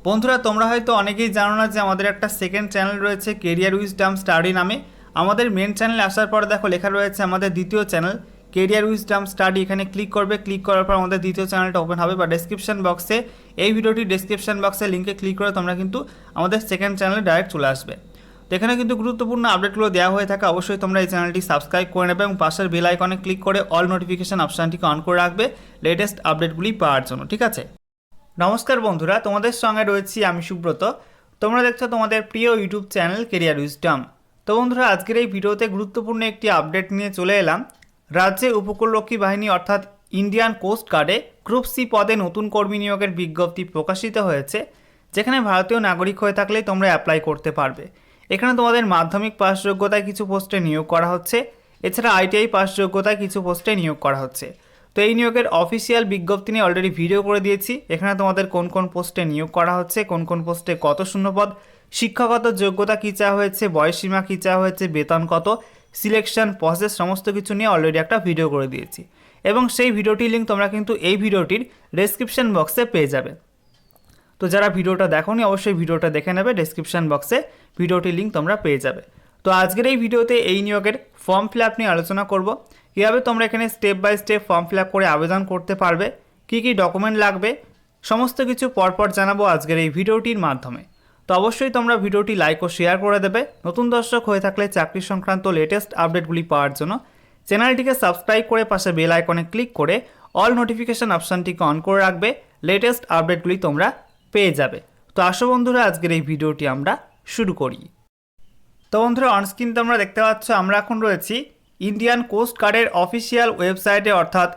বন্ধুরা তোমরা হয়তো অনেকেই জানো না যে আমাদের একটা সেকেন্ড চ্যানেল রয়েছে কেরিয়ার উইজডম স্টাডি নামে। আমাদের মেন চ্যানেলে আসার পর দেখো লেখা রয়েছে আমাদের দ্বিতীয় চ্যানেল কেরিয়ার উইজডম স্টাডি। এখানে ক্লিক করবে, ক্লিক করার পর আমাদের দ্বিতীয় চ্যানেলটা ওপেন হবে বা ডেসক্রিপশন বক্সে এই ভিডিওটি ডেসক্রিপশন বক্সে লিঙ্কে ক্লিক করে তোমরা কিন্তু আমাদের সেকেন্ড চ্যানেলে ডাইরেক্ট চলে আসবে। তো এখানে কিন্তু গুরুত্বপূর্ণ আপডেটগুলো দেওয়া হয়ে থাকে। অবশ্যই তোমরা এই চ্যানেলটি সাবস্ক্রাইব করে নেবে এবং পাশের বেল আইকনে ক্লিক করে অল নোটিফিকেশন অপশানটিকে অন করে রাখবে লেটেস্ট আপডেটগুলি পাওয়ার জন্য। ঠিক আছে, নমস্কার বন্ধুরা, তোমাদের সঙ্গে রয়েছি আমি সুব্রত। তোমরা দেখছো তোমাদের প্রিয় ইউটিউব চ্যানেল কেরিয়ার উইজডম। তো বন্ধুরা, আজকের এই ভিডিওতে গুরুত্বপূর্ণ একটি আপডেট নিয়ে চলে এলাম। রাজ্যে উপকূলরক্ষী বাহিনী অর্থাৎ ইন্ডিয়ান কোস্ট গার্ডে গ্রুপ সি পদে নতুন কর্মী নিয়োগের বিজ্ঞপ্তি প্রকাশিত হয়েছে, যেখানে ভারতীয় নাগরিক হয়ে থাকলেই তোমরা অ্যাপ্লাই করতে পারবে। এখানে তোমাদের মাধ্যমিক পাস যোগ্যতায় কিছু পোস্টে নিয়োগ করা হচ্ছে, এছাড়া আইটিআই পাস যোগ্যতায় কিছু পোস্টে নিয়োগ করা হচ্ছে। তো এই নিয়োগের অফিসিয়াল বিজ্ঞপ্তি নিয়ে অলরেডি ভিডিও করে দিয়েছি। এখানে তোমাদের কোন কোন পোস্টে নিয়োগ করা হচ্ছে, কোন কোন পোস্টে কত শূন্যপদ, শিক্ষাগত যোগ্যতা কী চাওয়া হয়েছে, বয়সীমা কী চাওয়া হয়েছে, বেতন কত, সিলেকশন প্রসেস সমস্ত কিছু নিয়ে অলরেডি একটা ভিডিও করে দিয়েছি এবং সেই ভিডিওটির লিঙ্ক তোমরা কিন্তু এই ভিডিওটির ডেসক্রিপশন বক্সে পেয়ে যাবে। তো যারা ভিডিওটা দেখোনি অবশ্যই ভিডিওটা দেখে নেবে, ডেসক্রিপশন বক্সে ভিডিওটির লিঙ্ক তোমরা পেয়ে যাবে। তো আজকের এই ভিডিওতে এই নিয়োগের ফর্ম ফিল আপ নিয়ে আলোচনা করব। কীভাবে তোমরা এখানে step by step form fill up করে আবেদন করতে পারবে, কী কী ডকুমেন্ট লাগবে, সমস্ত কিছু পরপর জানাবো আজকের এই ভিডিওটির মাধ্যমে। তো অবশ্যই তোমরা ভিডিওটি লাইক ও শেয়ার করে দেবে। নতুন দর্শক হয়ে থাকলে চাকরি সংক্রান্ত লেটেস্ট আপডেটগুলি পাওয়ার জন্য চ্যানেলটিকে সাবস্ক্রাইব করে পাশে বেল আইকনে ক্লিক করে অল নোটিফিকেশান অপশানটিকে অন করে রাখবে, লেটেস্ট আপডেটগুলি তোমরা পেয়ে যাবে। তো আসো বন্ধুরা, আজকের এই ভিডিওটি আমরা শুরু করি। তো বন্ধুরা, অনস্ক্রিন তোমরা দেখতে পাচ্ছ আমরা এখন রয়েছি ইন্ডিয়ান কোস্ট গার্ডের অফিসিয়াল ওয়েবসাইটে, অর্থাৎ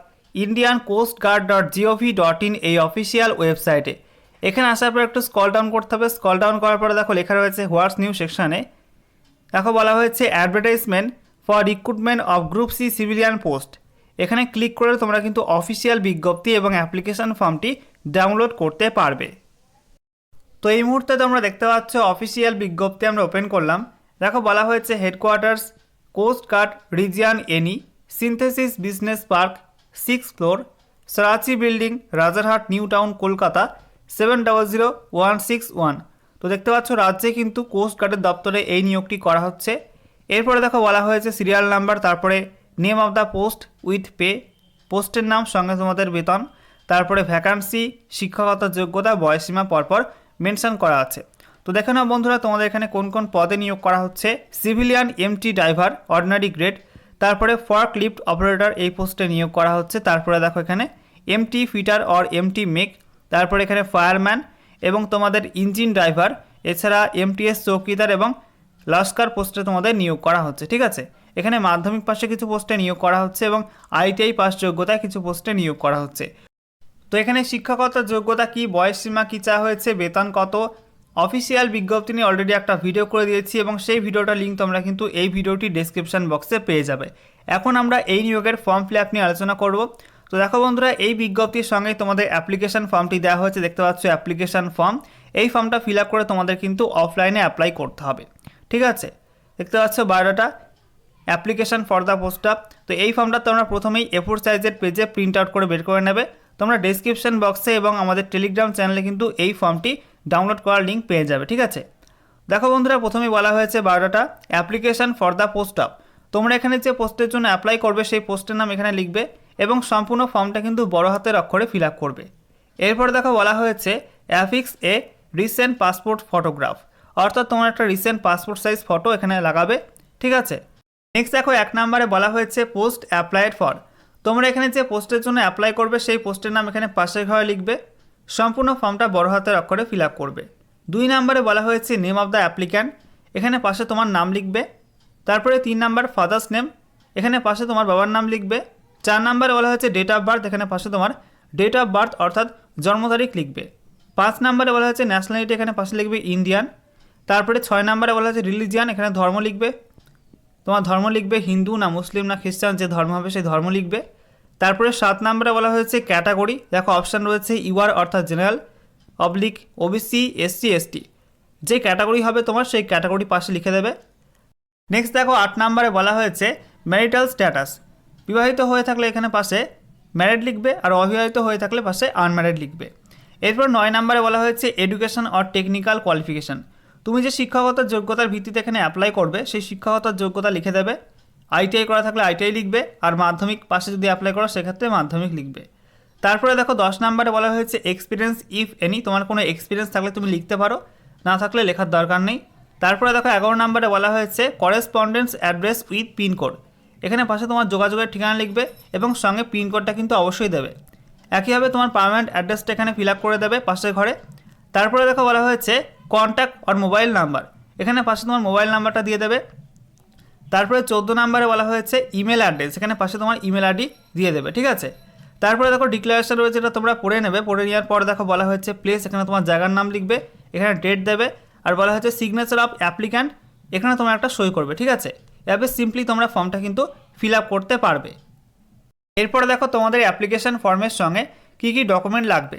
indiancoastguard.gov.in এই অফিসিয়াল ওয়েবসাইটে। এখানে আসার পর একটু স্ক্রল ডাউন করতে হবে। স্ক্রল ডাউন করার পরে দেখো লেখা রয়েছে হোয়াটস নিউ সেকশানে। দেখো বলা হয়েছে advertisement for recruitment of group C civilian post. এখানে ক্লিক করে তোমরা কিন্তু অফিসিয়াল বিজ্ঞপ্তি এবং অ্যাপ্লিকেশন ফর্মটি ডাউনলোড করতে পারবে। তো এই মুহূর্তে তোমরা দেখতে পাচ্ছ অফিসিয়াল বিজ্ঞপ্তি আমরা ওপেন করলাম। দেখো বলা হয়েছে headquarters coast guard region NE, synthesis business park, 6th floor, Sarachi building, Rajarhat, new town, Kolkata 700161। তো দেখতে পাচ্ছ রাজ্যে কিন্তু কোস্ট গার্ডের দপ্তরে এই নিয়োগটি করা হচ্ছে। এরপরে দেখো বলা হয়েছে সিরিয়াল নাম্বার, তারপরে name of the post with pay, পোস্টের নাম সঙ্গে তোমাদের বেতন, তারপরে ভ্যাকান্সি, শিক্ষাগত যোগ্যতা, বয়সীমা পরপর মেনশন করা আছে। তো দেখো না বন্ধুরা, তোমাদের এখানে কোন কোন পদে নিয়োগ করা হচ্ছে। Civilian MT driver ordinary grade, তারপরে ফর্ক লিফট অপারেটর এই পোস্টে নিয়োগ করা হচ্ছে। তারপরে দেখো এখানে MT fitter or MT make, তারপরে এখানে ফায়ারম্যান এবং তোমাদের ইঞ্জিন ড্রাইভার, এছাড়া এমটিএস চৌকিদার এবং লস্কর পোস্টে তোমাদের নিয়োগ করা হচ্ছে। ঠিক আছে, এখানে মাধ্যমিক পাশে কিছু পোস্টে নিয়োগ করা হচ্ছে এবং আইটিআই পাস যোগ্যতায় কিছু পোস্টে নিয়োগ করা হচ্ছে। তো এখানে শিক্ষাগত যোগ্যতা কী, বয়সসীমা কী চাওয়া হয়েছে, বেতন কত, অফিসিয়াল বিজ্ঞপ্তি নিয়ে অলরেডি একটা ভিডিও করে দিয়েছি এবং সেই ভিডিওটার লিঙ্ক তোমরা কিন্তু এই ভিডিওটি ডেসক্রিপশন বক্সে পেয়ে যাবে। এখন আমরা এই নিয়োগের ফর্ম ফিল আপ নিয়ে আলোচনা করব। তো দেখো বন্ধুরা, এই বিজ্ঞপ্তির সঙ্গে তোমাদের অ্যাপ্লিকেশন ফর্মটি দেওয়া হয়েছে, দেখতে পাচ্ছ অ্যাপ্লিকেশন ফর্ম। এই ফর্মটা ফিল আপ করে তোমাদের কিন্তু অফলাইনে অ্যাপ্লাই করতে হবে। ঠিক আছে, দেখতে পাচ্ছ biodata, application for the post up. তো এই ফর্মটা তোমরা প্রথমেই A4 সাইজের পেজে প্রিন্ট আউট করে বের করে নেবে। তোমরা ডেসক্রিপশন বক্সে এবং আমাদের টেলিগ্রাম চ্যানেলে কিন্তু এই ফর্মটি ডাউনলোড করার লিঙ্ক পেয়ে যাবে। ঠিক আছে, দেখো বন্ধুরা, প্রথমেই বলা হয়েছে biodata, application for the post up. তোমরা এখানে যে পোস্টের জন্য অ্যাপ্লাই করবে সেই পোস্টের নাম এখানে লিখবে এবং সম্পূর্ণ ফর্মটা কিন্তু বড় হাতের অক্ষরে ফিল আপ করবে। এরপর দেখো বলা হয়েছে affix a recent passport photograph, অর্থাৎ তোমার একটা রিসেন্ট পাসপোর্ট সাইজ ফটো এখানে লাগাবে। ঠিক আছে, নেক্সট দেখো 1 নম্বরে বলা হয়েছে পোস্ট অ্যাপ্লাইড ফর। তোমরা এখানে যে পোস্টের জন্য অ্যাপ্লাই করবে সেই পোস্টের নাম এখানে পাশের ঘরে লিখবে, সম্পূর্ণ ফর্মটা বড় হাতের অক্ষরে ফিল আপ করবে। 2 নম্বরে বলা হয়েছে নেম অফ দ্য অ্যাপ্লিক্যান্ট, এখানে পাশে তোমার নাম লিখবে। তারপরে 3 নম্বর ফাদার্স নেম, এখানে পাশে তোমার বাবার নাম লিখবে। 4 নম্বরে বলা হয়েছে ডেট অফ বার্থ, এখানে পাশে তোমার ডেট অফ বার্থ অর্থাৎ জন্ম তারিখ লিখবে। 5 নম্বরে বলা হয়েছে ন্যাশনালিটি, এখানে পাশে লিখবে ইন্ডিয়ান। তারপরে 6 নম্বরে বলা হয়েছে রিলিজিয়ান, এখানে ধর্ম লিখবে, তোমার ধর্ম লিখবে হিন্দু না মুসলিম না খ্রিস্টান, যে ধর্ম হবে সেই ধর্ম লিখবে। তারপরে 7 নম্বরে বলা হয়েছে ক্যাটাগরি, দেখো অপশান রয়েছে ইউআর অর্থাৎ general, oblique OBC, SC ST, যে ক্যাটাগরি হবে তোমার সেই ক্যাটাগরি পাশে লিখে দেবে। নেক্সট দেখো 8 নম্বরে বলা হয়েছে ম্যারিটাল স্ট্যাটাস, বিবাহিত হয়ে থাকলে এখানে পাশে ম্যারিড লিখবে আর অবিবাহিত হয়ে থাকলে পাশে আনম্যারিড লিখবে। এরপর 9 নম্বরে বলা হয়েছে এডুকেশন অর টেকনিক্যাল কোয়ালিফিকেশান। তুমি যে শিক্ষাগত যোগ্যতার ভিত্তিতে এখানে অ্যাপ্লাই করবে সেই শিক্ষাগত যোগ্যতা লিখে দেবে। আইটিআই করা থাকলে আইটিআই লিখবে, আর মাধ্যমিক পাশে যদি অ্যাপ্লাই করো সেক্ষেত্রে মাধ্যমিক লিখবে। তারপরে দেখো 10 নম্বরে বলা হয়েছে এক্সপিরিয়েন্স ইফ এনি, তোমার কোনো এক্সপিরিয়েন্স থাকলে তুমি লিখতে পারো, না থাকলে লেখার দরকার নেই। তারপরে দেখো 11 নম্বরে বলা হয়েছে করেসপন্ডেন্স অ্যাড্রেস উইথ পিনকোড, এখানে পাশে তোমার যোগাযোগের ঠিকানা লিখবে এবং সঙ্গে পিনকোডটা কিন্তু অবশ্যই দেবে। একইভাবে তোমার পার্মানেন্ট অ্যাড্রেসটা এখানে ফিল আপ করে দেবে পাশের ঘরে। তারপরে দেখো বলা হয়েছে কন্ট্যাক্ট অর মোবাইল নাম্বার, এখানে পাশে তোমার মোবাইল নাম্বারটা দিয়ে দেবে। তারপরে 14 নম্বরে বলা হয়েছে ইমেল অ্যাড্রেস, এখানে পাশে তোমার ইমেল আইডি দিয়ে দেবে, ঠিক আছে। তারপরে দেখো ডিক্লারেশন রয়েছে, এটা তোমরা পড়ে নেবে। পড়ে নেওয়ার পর দেখো বলা হয়েছে প্লেস, এখানে তোমার জায়গার নাম লিখবে, এখানে ডেট দেবে, আর বলা হয়েছে সিগনেচার অফ অ্যাপ্লিক্যান্ট, এখানে তোমরা একটা সই করবে, ঠিক আছে। এভাবে সিম্পলি তোমরা ফর্মটা কিন্তু ফিল আপ করতে পারবে। এরপরে দেখো তোমাদের অ্যাপ্লিকেশন ফর্মের সঙ্গে কী কী ডকুমেন্ট লাগবে।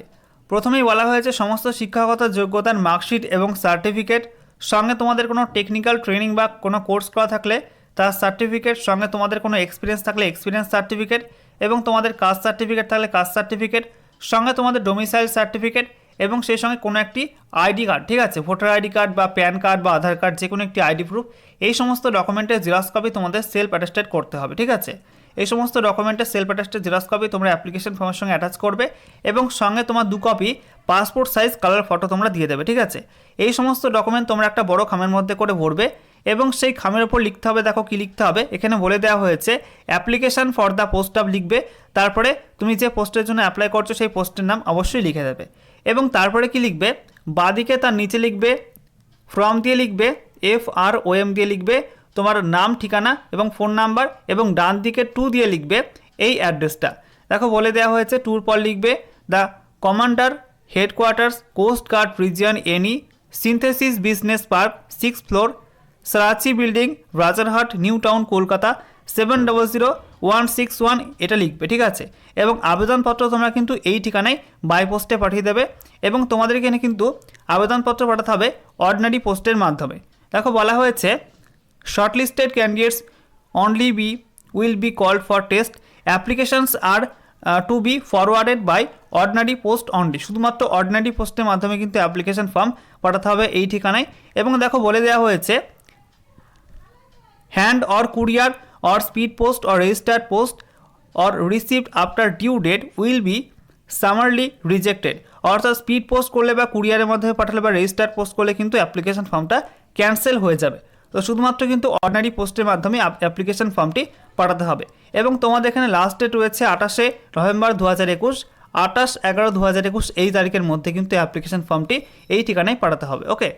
প্রথমেই বলা হয়েছে সমস্ত শিক্ষাগত যোগ্যতার মার্কশিট এবং সার্টিফিকেট, সঙ্গে তোমাদের কোনো টেকনিক্যাল ট্রেনিং বা কোনো কোর্স করা থাকলে তার সার্টিফিকেট, সঙ্গে তোমাদের কোনো এক্সপিরিয়েন্স থাকলে এক্সপিরিয়েন্স সার্টিফিকেট, এবং তোমাদের কাস্ট সার্টিফিকেট থাকলে কাস্ট সার্টিফিকেট, সঙ্গে তোমাদের ডোমিসাইল সার্টিফিকেট, এবং সেই সঙ্গে কোনো একটি আইডি কার্ড, ঠিক আছে, ভোটার আইডি কার্ড বা প্যান কার্ড বা আধার কার্ড, যে কোনো একটি আইডি প্রুফ। এই সমস্ত ডকুমেন্টের জেরক্স কপি তোমাদের সেলফ অ্যাটেস্টেড করতে হবে, ঠিক আছে। এই সমস্ত ডকুমেন্টের সেলফ অ্যাটেস্টেড জেরক্স কপি তোমরা অ্যাপ্লিকেশন ফর্মের সঙ্গে অ্যাটাচ করবে, এবং সঙ্গে তোমার 2 copy passport size colour photo তোমরা দিয়ে দেবে, ঠিক আছে। এই সমস্ত ডকুমেন্ট তোমরা একটা বড় খামের মধ্যে করে ভরবে, এবং সেই খামের ওপর লিখতে হবে, দেখো কি লিখতে হবে, এখানে বলে দেওয়া হয়েছে application for the post of লিখবে, তারপরে তুমি যে পোস্টের জন্য অ্যাপ্লাই করছো সেই পোস্টের নাম অবশ্যই লিখে দেবে, এবং তারপরে কি লিখবে, বাদিকে তার নিচে লিখবে ফ্রম দিয়ে লিখবে, FROM দিয়ে লিখবে তোমার নাম, ঠিকানা এবং ফোন নাম্বার, এবং ডান দিকে টু দিয়ে লিখবে এই অ্যাড্রেসটা। দেখো বলে দেওয়া হয়েছে টুর পর লিখবে the commander headquarters coast guard region NE synthesis business park 6th floor Sarachi building Rajarhat new town Kolkata 700161, এটা লিখবে, ঠিক আছে। এবং আবেদনপত্র তোমরা কিন্তু এই ঠিকানায় বাই পোস্টে পাঠিয়ে দেবে, এবং তোমাদের এখানে কিন্তু আবেদনপত্র পাঠাতে হবে অর্ডিনারি পোস্টের মাধ্যমে। দেখো বলা হয়েছে shortlisted candidates only will be called for test, applications are to be forwarded by ordinary post only, শুধুমাত্র অর্ডিনারি পোস্টের মাধ্যমে কিন্তু অ্যাপ্লিকেশন ফর্ম পাঠাতে হবে এই ঠিকানায়। এবং দেখো বলে দেওয়া হয়েছে hand or courier or speed post or registered post or received after due date will be summarily rejected, অর্থাৎ স্পিড পোস্ট করলে বা কুরিয়ারের মাধ্যমে পাঠালে বা রেজিস্টার্ড পোস্ট করলে কিন্তু অ্যাপ্লিকেশন ফর্মটা ক্যান্সেল হয়ে যাবে। তো শুধুমাত্র কিন্তু অর্ডিনারি পোস্টের মাধ্যমে অ্যাপ্লিকেশন ফর্মটি পাঠাতে হবে। এবং তোমাদের এখানে লাস্ট ডেট রয়েছে 28শে নভেম্বর 2021, 28/11/2021 এই তারিখের মধ্যে কিন্তু অ্যাপ্লিকেশন ফর্মটি এই ঠিকানায় পাঠাতে হবে। ওকে।